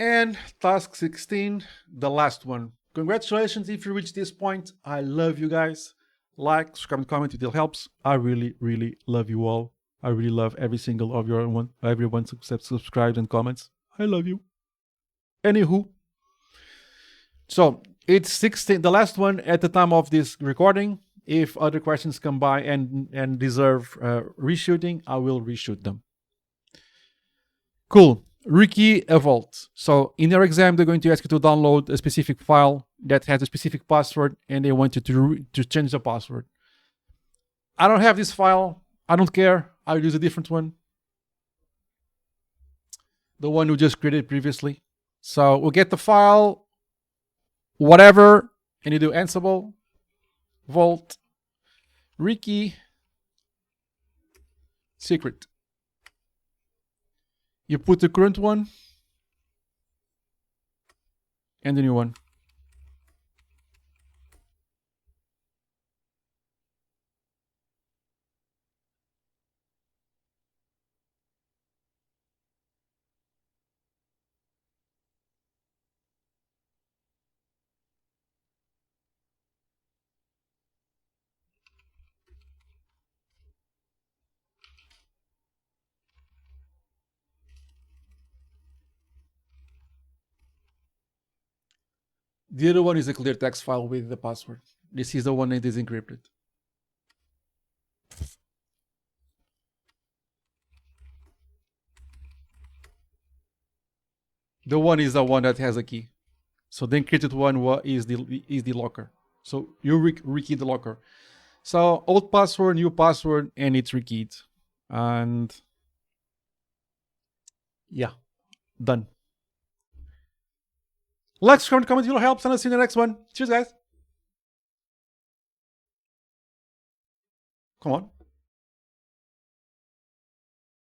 And task 16, the last one. Congratulations if you reached this point. I love you guys. Like, subscribe, and comment. It helps. I really, really love you all. I really love every single of everyone subscribes and comments. I love you. Anywho, so it's 16, the last one at the time of this recording. If other questions come by and deserve reshooting, I will reshoot them. Cool. Rekey a vault. So in your exam, they're going to ask you to download a specific file that has a specific password, and they want you to change the password. I don't have this file. I don't care. I'll use a different one. The one we just created previously. So we'll get the file, whatever, and you do Ansible, vault, Rekey, secret. You put the current one and the new one. The other one is a clear text file with the password. This is the one that is encrypted. The one is the one that has a key. So the encrypted one is the locker. So you rekey the locker. So old password, new password, and it's rekeyed. And yeah, done. Like, subscribe, comment, it helps, and I'll see you in the next one. Cheers, guys. Come on.